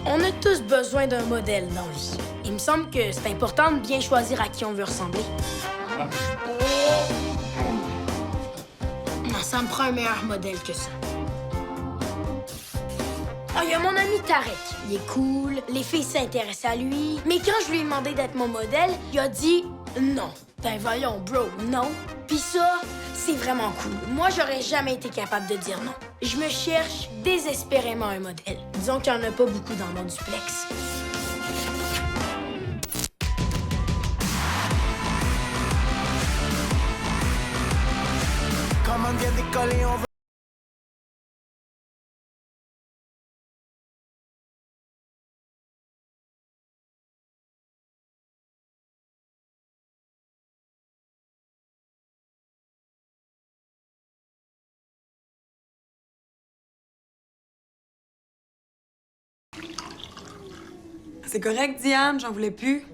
On a tous besoin d'un modèle dans la vie. Il me semble que c'est important de bien choisir à qui on veut ressembler. Non, ça me prend un meilleur modèle que ça. Ah, il y a mon ami Tarek. Il est cool, les filles s'intéressent à lui. Mais quand je lui ai demandé d'être mon modèle, il a dit non. Ben voyons, bro, non. Puis ça, c'est vraiment cool. Moi, j'aurais jamais été capable de dire non. Je me cherche désespérément un modèle. Disons qu'il n'y en a pas beaucoup dans mon duplex. Comme on vient d'écoler, on va... C'est correct, Diane, j'en voulais plus.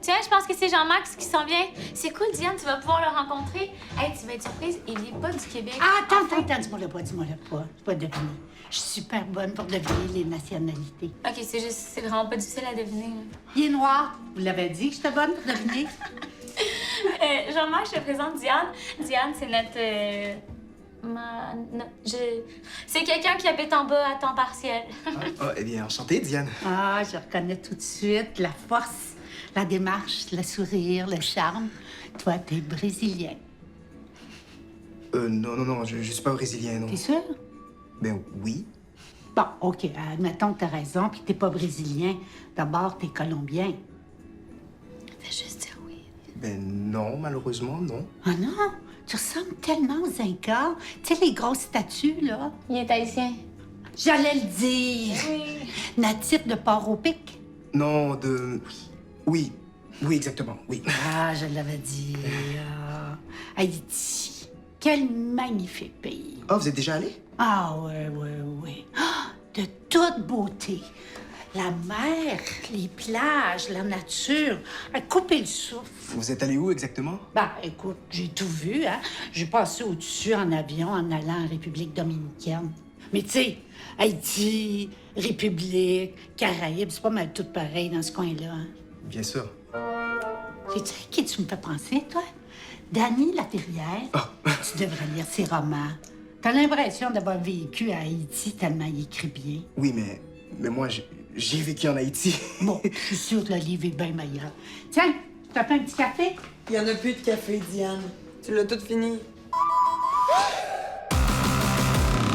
Tiens, je pense que c'est Jean-Max qui s'en vient. C'est cool, Diane, tu vas pouvoir le rencontrer. Hey, tu vas être surprise, il vient pas du Québec. Ah, attends, dis-moi le pas. Je peux pas deviner. Je suis super bonne pour deviner les nationalités. OK, c'est vraiment pas difficile à deviner. Il est noir. Vous l'avez dit que j'étais bonne pour deviner? Jean-Marc, je te présente Diane. Diane, c'est notre... C'est quelqu'un qui habite en bas à temps partiel. eh bien, enchanté, Diane. Ah, je reconnais tout de suite la force, la démarche, le sourire, le charme. Toi, t'es brésilien. Non, je suis pas brésilien, non. T'es sûr? Ben oui. Bon, OK, admettons que t'as raison, puis que t'es pas brésilien. D'abord, t'es colombien. Fais juste dire oui. Ben non, malheureusement, non. Ah non? Tu ressembles tellement aux Incas. Tu sais, les grosses statues, là. Il est haïtien. J'allais le dire. Oui. Natif de Port-au-Pic. Non, de... Oui, exactement, oui. Ah, je l'avais dit. Haïti. Quel magnifique pays. Oh, vous êtes déjà allé? Ah, oui. Ah, de toute beauté. La mer, les plages, la nature. À couper le souffle. Vous êtes allé où exactement? Ben, écoute, j'ai tout vu, hein. J'ai passé au-dessus en avion en allant en République dominicaine. Mais tu sais, Haïti, République, Caraïbes, c'est pas mal tout pareil dans ce coin-là, hein. Bien sûr. Sais-tu à qui tu me fais penser, toi? Danny Laperrière. Oh. Tu devrais lire ses romans. T'as l'impression d'avoir vécu à Haïti tellement il écrit bien. Oui, mais moi, j'ai vécu en Haïti. Bon, je suis sûre que le livre est bien meilleur. Tiens, t'as fait un petit café? Il y en a plus de café, Diane. Tu l'as tout fini.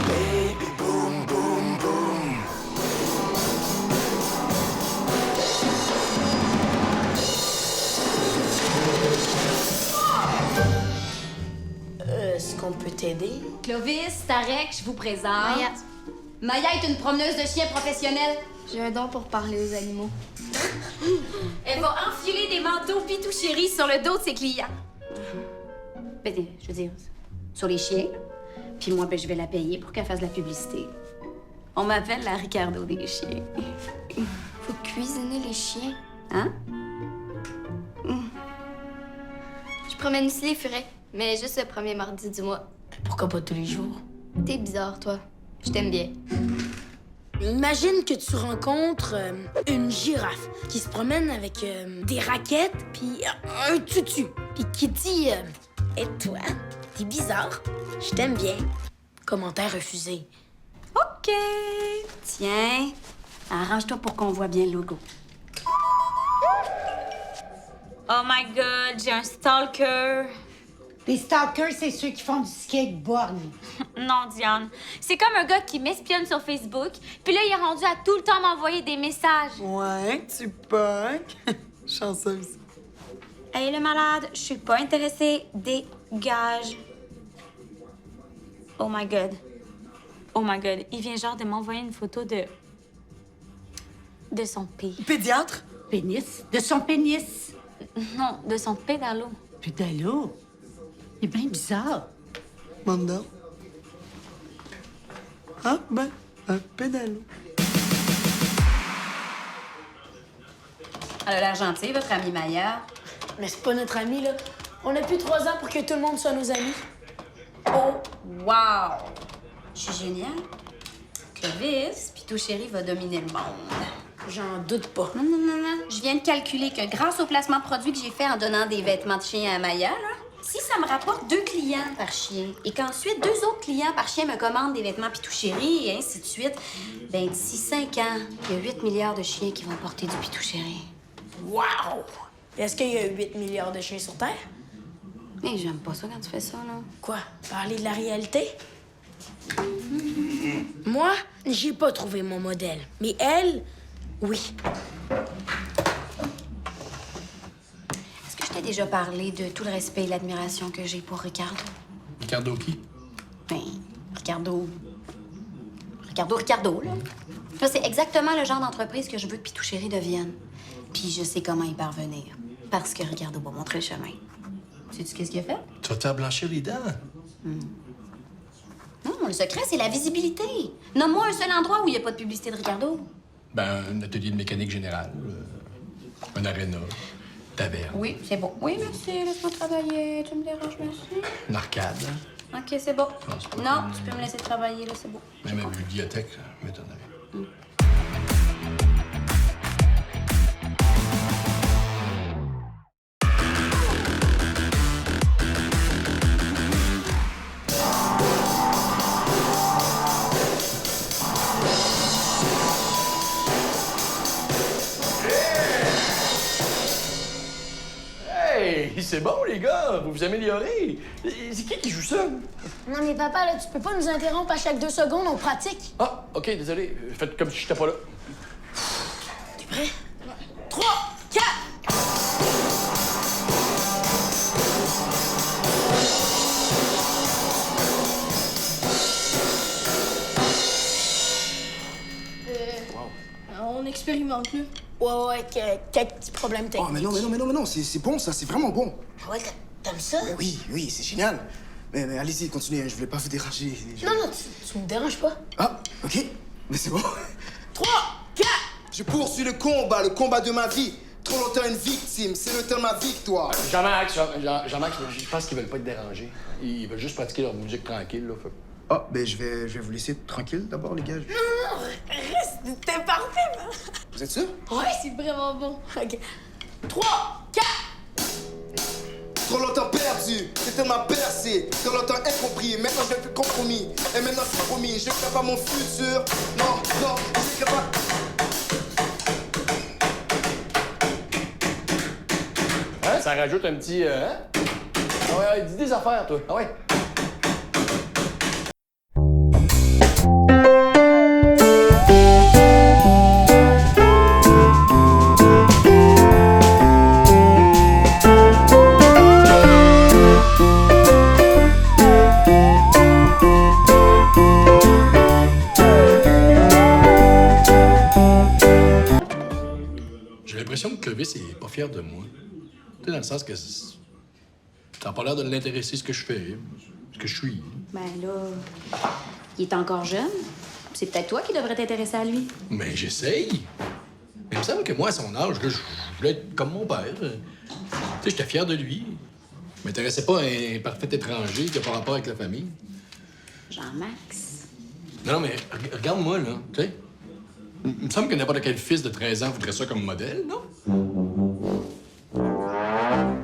Baby, boom, boom, boom. Est-ce qu'on peut t'aider? Clovis, Tarek, je vous présente. Maya est une promeneuse de chiens professionnelle. J'ai un don pour parler aux animaux. Elle va enfiler des manteaux Pitou Chéri sur le dos de ses clients. Ben, je veux dire, sur les chiens. Puis moi, ben, je vais la payer pour qu'elle fasse de la publicité. On m'appelle la Ricardo des chiens. Faut cuisiner les chiens. Hein? Je promène aussi les furets, mais juste le premier mardi du mois. Pourquoi pas tous les jours? T'es bizarre, toi. Je t'aime bien. Imagine que tu rencontres une girafe qui se promène avec des raquettes puis un tutu. Puis qui dit et toi, t'es bizarre, je t'aime bien. Commentaire refusé. OK. Tiens, arrange-toi pour qu'on voit bien le logo. Oh my God, j'ai un stalker. Les stalkers, c'est ceux qui font du skateboard. Non, Diane. C'est comme un gars qui m'espionne sur Facebook, puis là, il est rendu à tout le temps m'envoyer des messages. Ouais, tu punk. Chanceuse. Hey, le malade, je suis pas intéressée. Dégage. Oh my God. Oh my God. Il vient genre de m'envoyer une photo de son P. Pédiatre? Pénis? De son pénis? Non, de son pédalo. Pédalo? Il est bien bizarre. Manda. Ah, ben, un pédalo. Elle a l'air gentille, votre amie Maya. Mais c'est pas notre ami, là. On a plus 3 ans pour que tout le monde soit nos amis. Oh, wow! Je suis géniale. Clovis, puis Pitou Chéri va dominer le monde. J'en doute pas. Non, non, non, non. Je viens de calculer que grâce au placement de produits que j'ai fait en donnant des vêtements de chien à Maya, là, si ça me rapporte 2 clients par chien et qu'ensuite 2 autres clients par chien me commandent des vêtements Pitou Chéri et ainsi de suite, ben d'ici 5 ans, il y a 8 milliards de chiens qui vont porter du Pitou Chéri. Wow! Est-ce qu'il y a 8 milliards de chiens sur Terre? Mais j'aime pas ça quand tu fais ça, là. Quoi? Parler de la réalité? Moi, j'ai pas trouvé mon modèle. Mais elle, oui. Est-ce que je t'ai déjà parlé de tout le respect et l'admiration que j'ai pour Ricardo? Ricardo qui? Ben, Ricardo, là. Là, c'est exactement le genre d'entreprise que je veux que Pitou Chéri devienne. Puis je sais comment y parvenir. Parce que Ricardo m'a montré le chemin. Sais-tu qu'est-ce qu'il a fait? Tu vas te faire blanchir les dents? Non, le secret, c'est la visibilité. Nomme-moi un seul endroit où il n'y a pas de publicité de Ricardo. Ben, un atelier de mécanique générale, un aréna, taverne, Oui, c'est bon. Oui, merci. Laisse-moi travailler. Tu me déranges, merci. une arcade, OK, c'est bon. Non, c'est pas Non, comme- tu peux me laisser travailler, là, c'est bon. même une bibliothèque, m'étonnerait. Hey, c'est bon, les gars, vous vous améliorez. C'est qui joue ça? Non, mais papa, là, tu peux pas nous interrompre à chaque 2 secondes, on pratique. Ah, OK, désolé. Faites comme si j'étais pas là. T'es prêt? 3, 4! On expérimente, là. Ouais, quelques petits problèmes Oh, techniques. mais non, c'est bon, ça, c'est vraiment bon. Ouais, t'aimes ça? Oui, c'est génial. Mais allez-y, continuez, je voulais pas vous déranger. Non, tu me déranges pas. Ah, OK, mais c'est bon. 3, 4! Je poursuis le combat de ma vie. Trop longtemps une victime, c'est le temps de ma victoire. Jean-Max, je pense qu'ils veulent pas être dérangés. Ils veulent juste pratiquer leur musique tranquille, là. Ah, ben je vais vous laisser tranquille d'abord, les gars. Non, reste, t'es parfait, là. Vous êtes sûr? Ouais, c'est vraiment bon. OK. 3, 4! Trop longtemps perdu, c'est tellement percé. Trop longtemps incompris, maintenant je fais compromis. Et maintenant c'est promis, je crée pas mon futur. Non, je crée pas. Hein? Ça rajoute un petit... hein? Ah ouais, dis des affaires, toi. Ah ouais. J'ai l'impression que Clovis est pas fier de moi. Tu sais, dans le sens que ça n'a pas l'air de l'intéresser ce que je fais, ce que je suis. Ben là, il est encore jeune. C'est peut-être toi qui devrais t'intéresser à lui. Mais j'essaye. Mais il me semble que moi, à son âge, là, je voulais être comme mon père. Tu sais, j'étais fier de lui. Je m'intéressais pas à un parfait étranger qui n'a pas rapport avec la famille. Jean-Max. Non, mais regarde-moi, là, tu sais. Il me semble que n'importe quel fils de 13 ans voudrait ça comme modèle, non?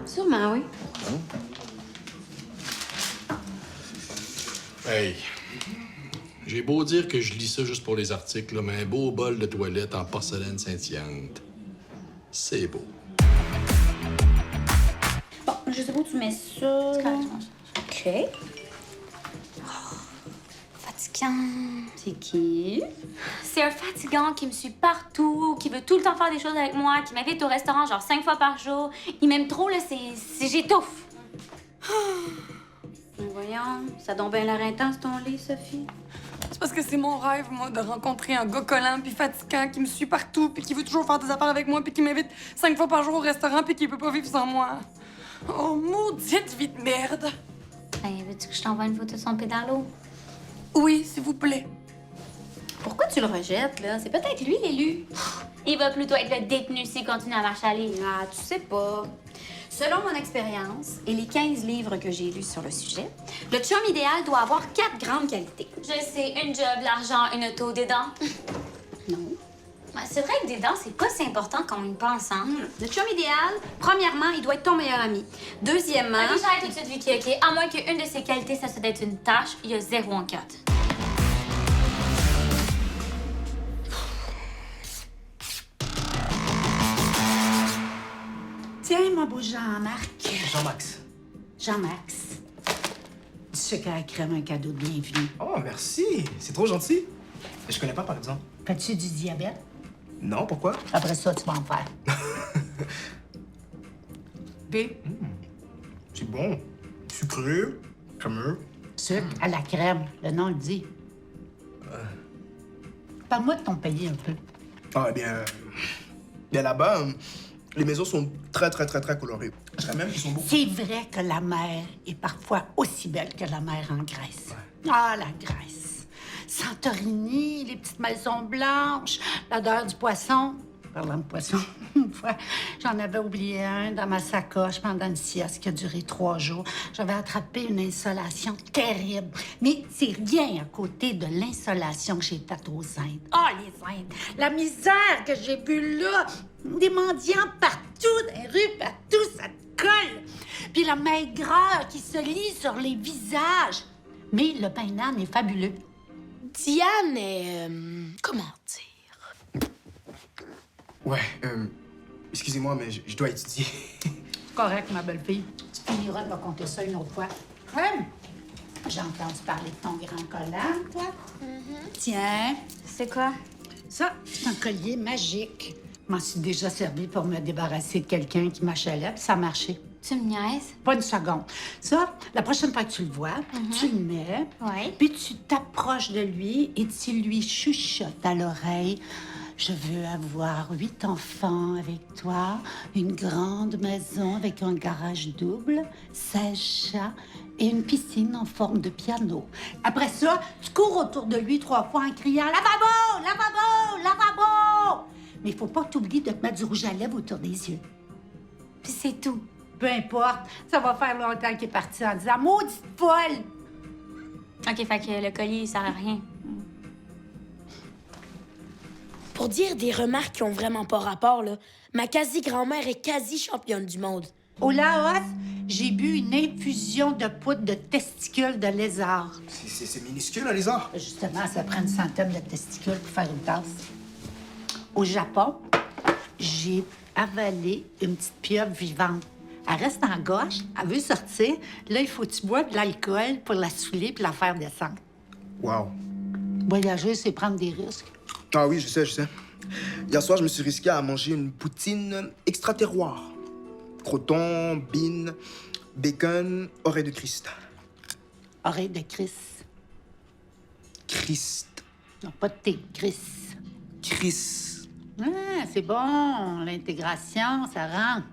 Sûrement, oui. Hey, j'ai beau dire que je lis ça juste pour les articles, là, mais un beau bol de toilette en porcelaine scintillante, c'est beau. Bon, je sais pas où tu mets ça. OK. Fatigant. C'est qui? C'est un fatigant qui me suit partout, qui veut tout le temps faire des choses avec moi, qui m'invite au restaurant genre 5 fois par jour. Il m'aime trop, là, j'étouffe. Voyons, ça donne bien l'air intense ton lit, Sophie. C'est parce que c'est mon rêve, moi, de rencontrer un gars collant puis fatigant qui me suit partout puis qui veut toujours faire des affaires avec moi puis qui m'invite 5 fois par jour au restaurant puis qui peut pas vivre sans moi. Oh, maudite vie de merde! Hey, veux-tu que je t'envoie une photo de son pédalo? Oui, s'il vous plaît. Pourquoi tu le rejettes, là? C'est peut-être lui l'élu. Il va plutôt être le détenu s'il continue à marcher à l'île. Ah, tu sais pas. Selon mon expérience et les 15 livres que j'ai lus sur le sujet, le chum idéal doit avoir 4 grandes qualités. Je sais, une job, l'argent, une auto, des dents. Non. Ouais, c'est vrai que des dents, c'est pas si important qu'on y pense, hein? Le chum idéal, premièrement, il doit être ton meilleur ami. Deuxièmement... Ok, j'arrête tout de suite, Vicky, OK? À moins qu'une de ses qualités, ça soit d'être une tâche, il y a 0 en 4. Tiens, mon beau Jean-Marc. Jean-Max. Jean-Max. Du sucre à la crème, un cadeau de bienvenue. Oh, merci. C'est trop gentil. Je connais pas, par exemple. Fais-tu du diabète? Non, pourquoi? Après ça, tu vas en faire. B. C'est bon. Sucré, crémeux. Sucre à la crème, le nom le dit. Parle-moi de ton pays un peu. Ah, bien là-bas, les maisons sont très colorées. Je dirais même qu'ils sont beaucoup... C'est vrai que la mer est parfois aussi belle que la mer en Grèce. Ah, la Grèce. Santorini, les petites maisons blanches, l'odeur du poisson. Parlant de poisson, une fois, j'en avais oublié un dans ma sacoche pendant une sieste qui a duré 3 jours. J'avais attrapé une insolation terrible. Mais c'est rien à côté de l'insolation que j'ai faite aux Indes. Ah, les Indes! La misère que j'ai vue là! Des mendiants partout, dans les rues, partout, ça te colle! Puis la maigreur qui se lit sur les visages. Mais le pain d'âne est fabuleux. Diane est... comment dire? Ouais, excusez-moi, mais je dois étudier. Correct, ma belle-fille. Tu finiras de me conter ça une autre fois. Ouais. J'ai entendu parler de ton grand collant, toi. Tiens, C'est quoi? ça, c'est un collier magique. Je m'en suis déjà servi pour me débarrasser de quelqu'un qui m'achalait, puis ça a marché. Tu me niaises? Pas une seconde. Ça, la prochaine fois que tu le vois, tu le mets, Ouais. puis tu t'approches de lui et tu lui chuchotes à l'oreille. Je veux avoir 8 enfants avec toi, une grande maison avec un garage double, 16 chats et une piscine en forme de piano. Après ça, tu cours autour de lui 3 fois en criant « Lavabo! Lavabo! Lavabo! » Mais il faut pas t'oublier de te mettre du rouge à lèvres autour des yeux. Puis c'est tout. Peu importe, ça va faire longtemps qu'il est parti en disant « Maudite folle! » OK, fait que le collier, il sert à rien. Pour dire des remarques qui ont vraiment pas rapport, là, ma quasi-grand-mère est quasi-championne du monde. Au Laos, j'ai bu une infusion de poudre de testicules de lézard. C'est minuscule, un lézard. Justement, ça prend une centaine de testicules pour faire une tasse. Au Japon, j'ai avalé une petite pieuvre vivante. Elle reste en gauche, elle veut sortir. Là, il faut que tu bois de l'alcool pour la saouler puis la faire descendre. Wow. Voyager, c'est prendre des risques. Ah oui, je sais. Hier soir, je me suis risqué à manger une poutine extra-terroir. Croton, bean, bacon, oreille de Christ. Oreille de Chris. Christ. Non, pas de thé, Chris. Chris. Ah, c'est bon, l'intégration, ça rentre.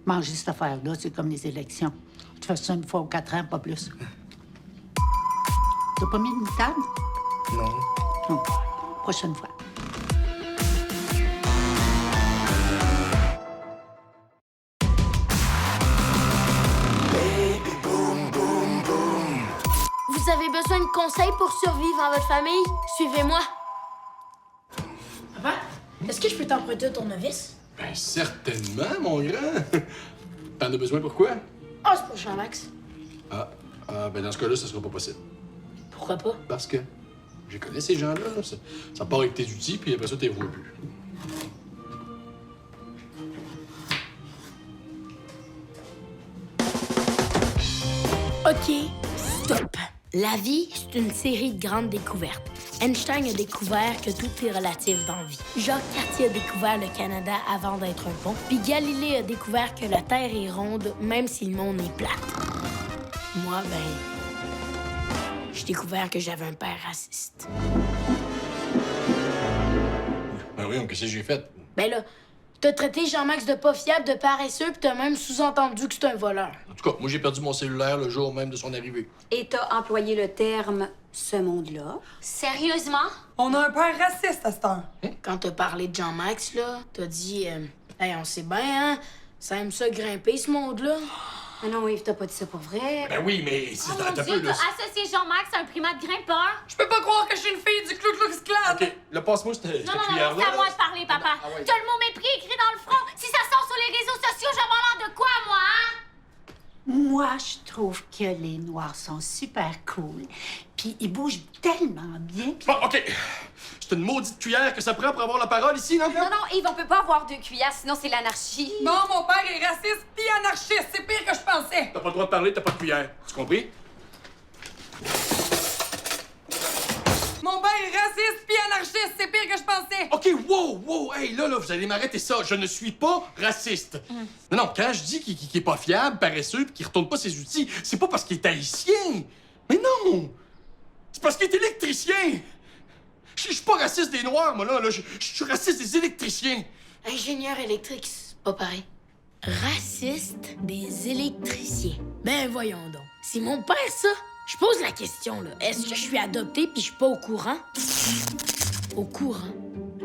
Manger cette affaire-là, c'est comme les élections. Tu fais ça une fois ou 4 ans, pas plus. T'as pas mis de moutarde? Non. Non. Prochaine fois. Vous avez besoin de conseils pour survivre en votre famille? Suivez-moi. Papa, est-ce que je peux t'emprunter un tournevis? Ben, certainement, mon grand. T'en as besoin pour quoi? Ah, c'est pour Jean-Max. Ben dans ce cas-là, ça sera pas possible. Pourquoi pas? Parce que je connais ces gens-là. Là. Ça part avec tes outils, puis après ça, t'es vois plus. OK, stop. La vie, c'est une série de grandes découvertes. Einstein a découvert que tout est relatif dans la vie. Jacques Cartier a découvert le Canada avant d'être un pont. Puis Galilée a découvert que la Terre est ronde, même si le monde est plate. Moi, j'ai découvert que j'avais un père raciste. Ben oui, qu'est-ce que j'ai fait? Ben là, t'as traité Jean-Max de pas fiable, de paresseux, puis t'as même sous-entendu que c'est un voleur. En tout cas, moi, j'ai perdu mon cellulaire le jour même de son arrivée. Et t'as employé le terme « ce monde-là ». Sérieusement? On a un père raciste à cette heure. Quand t'as parlé de Jean-Max, là, t'as dit hey, on sait bien, hein? Ça aime ça grimper, ce monde-là. Ah non, Yves, t'as pas dit ça pour vrai. Ben oui, mais c'est Oh mon Dieu, t'as associé Jean-Max à un primate grimpeur? Je peux pas croire que je suis une fille du Ku Klux Klan. OK, Là, passe-moi cette Non, cuillère-là. non, c'est à moi de parler, papa. Ah ouais. T'as le mot mépris écrit dans le front. Si ça sort sur les réseaux sociaux, je vais avoir l'air de quoi, moi, hein? Moi, je trouve que les Noirs sont super cool. Puis ils bougent tellement bien. Puis... Bon, OK. C'est une maudite cuillère que ça prend pour avoir la parole ici, non? Non, non, Yves, on peut pas avoir 2 cuillères, sinon c'est l'anarchie. Bon, mon père est raciste pis anarchiste. C'est pire que je pensais. T'as pas le droit de parler, t'as pas de cuillère. Tu compris? Mon père est raciste pis anarchiste. C'est pire que je pensais. OK, wow, hey, là, vous allez m'arrêter ça. Je ne suis pas raciste. Non, quand je dis qu'il est pas fiable, paresseux, pis qu'il retourne pas ses outils, c'est pas parce qu'il est haïtien. Mais non! C'est parce qu'il est électricien. Je suis pas raciste des Noirs, moi, là. Je suis raciste des électriciens. Ingénieur électrique, c'est pas pareil. Raciste des électriciens. Ben voyons donc. C'est mon père, ça? Je pose la question, là. Est-ce que je suis adopté puis je suis pas au courant? Au courant?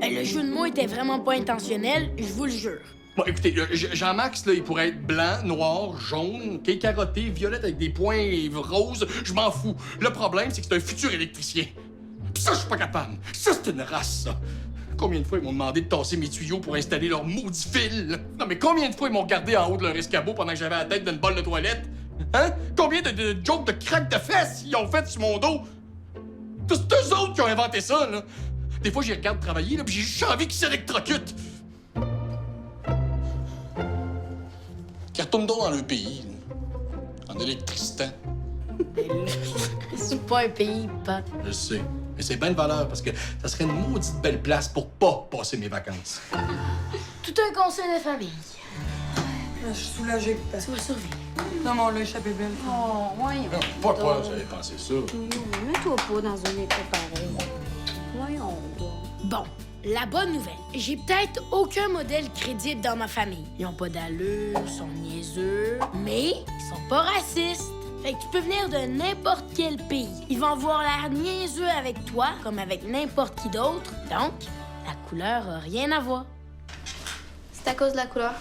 Le jeu de mots était vraiment pas intentionnel, je vous le jure. Bon, écoutez, Jean-Max, là, il pourrait être blanc, noir, jaune, carotté, violette avec des points roses. Je m'en fous. Le problème, c'est que c'est un futur électricien. Pis ça, je suis pas capable. Ça, c'est une race, ça. Combien de fois ils m'ont demandé de tasser mes tuyaux pour installer leur maudit fil? Non, mais combien de fois ils m'ont gardé en haut de leur escabeau pendant que j'avais la tête d'une bolle de toilette? Hein? Combien de jokes de craques de fesses ils ont fait sur mon dos? C'est eux autres qui ont inventé ça, là. Des fois, j'y regarde travailler, là, pis j'ai juste envie qu'ils s'électrocutent. Qu'ils retournent donc dans le pays, là, en électricitant. C'est pas un pays, Pat. Je sais. Mais c'est bien de valeur parce que ça serait une maudite belle place pour pas passer mes vacances. Tout un conseil de famille. Je suis soulagée que Tu vas survivre. Non, mais on l'a échappé belle. Oh, voyons. Non, pas toi, j'avais pensé ça. Mets-toi pas dans un état pareil. Voyons donc. Bon, la bonne nouvelle. J'ai peut-être aucun modèle crédible dans ma famille. Ils ont pas d'allure, sont niaiseux, mais ils sont pas racistes. Fait que tu peux venir de n'importe quel pays. Ils vont avoir l'air niaiseux avec toi, comme avec n'importe qui d'autre. Donc, la couleur a rien à voir. C'est à cause de la couleur.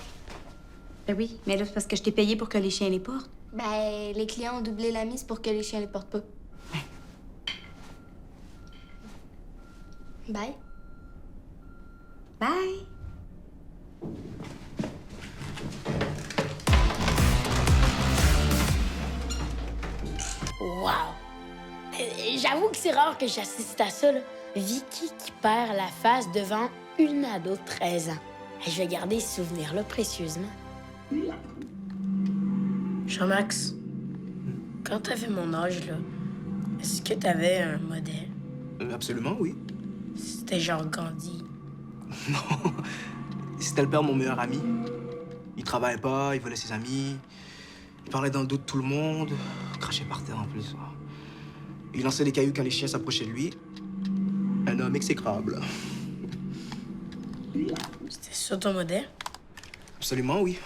Ben oui, mais là, c'est parce que je t'ai payé pour que les chiens les portent. Ben, les clients ont doublé la mise pour que les chiens les portent pas. Bye. Bye! Wow! J'avoue que c'est rare que j'assiste à ça, là. Vicky qui perd la face devant une ado de 13 ans. Je vais garder ce souvenir-là précieusement. Jean-Max, quand t'avais mon âge, là, est-ce que t'avais un modèle? Absolument, oui. C'était genre Gandhi. Non, c'était le père de mon meilleur ami. Il travaillait pas, il volait ses amis. Il parlait dans le dos de tout le monde. Crachait par terre en plus. Il lançait des cailloux quand les chiens s'approchaient de lui. Un homme exécrable. C'était ça ton modèle? Absolument, oui.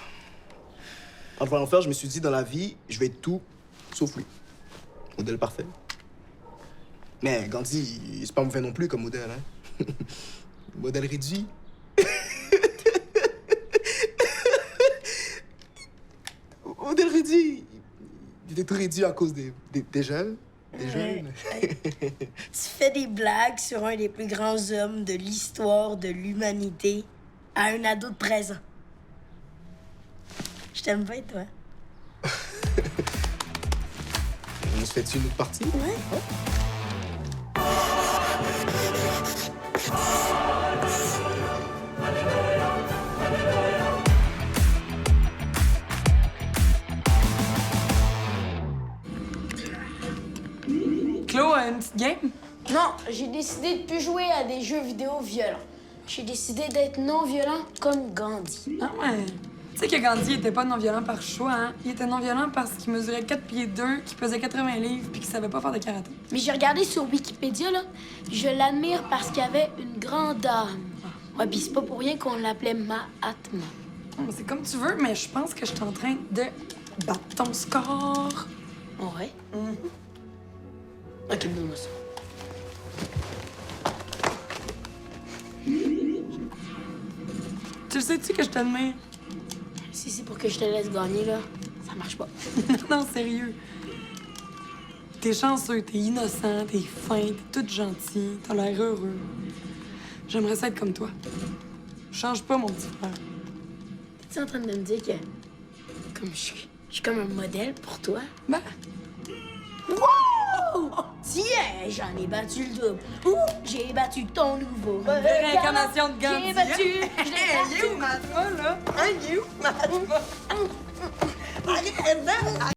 En voulant faire, je me suis dit, dans la vie, je vais être tout sauf lui. Modèle parfait. Mais Gandhi, c'est pas mauvais non plus comme modèle, hein. Modèle réduit. Modèle réduit. Il était tout réduit à cause des jeunes. Des jeunes. Tu fais des blagues sur un des plus grands hommes de l'histoire de l'humanité à un ado de 13 ans. Je t'aime bien, toi. On se fait-tu une autre partie? Ouais. Claude a une petite game? Non, j'ai décidé de plus jouer à des jeux vidéo violents. J'ai décidé d'être non-violent comme Gandhi. Ah ouais. Tu sais que Gandhi était pas non-violent par choix, hein? Il était non-violent parce qu'il mesurait 4 pieds 2, qu'il pesait 80 livres puis qu'il savait pas faire de karaté. Mais j'ai regardé sur Wikipédia, là. Je l'admire parce qu'il avait une grande âme. Ouais, pis c'est pas pour rien qu'on l'appelait Mahatma. C'est comme tu veux, mais je pense que je suis en train de battre ton score. Ouais? Ok, donne-moi ça. Tu sais-tu que je t'admire? Si c'est pour que je te laisse gagner, là, ça marche pas. Non, sérieux. T'es chanceux, t'es innocent, t'es fin, t'es tout gentil, t'as l'air heureux. J'aimerais ça être comme toi. Change pas, mon petit frère. T'es-tu en train de me dire que... Comme je suis comme un modèle pour toi? Ben, Wow! Tiens, j'en ai battu le double. Ouh, j'ai battu ton nouveau regard. réincarnation de Gandhi. J'ai battu, je l'ai Il est où, battu. ma toi, là? Hein, il est où, ma toi? Arrête,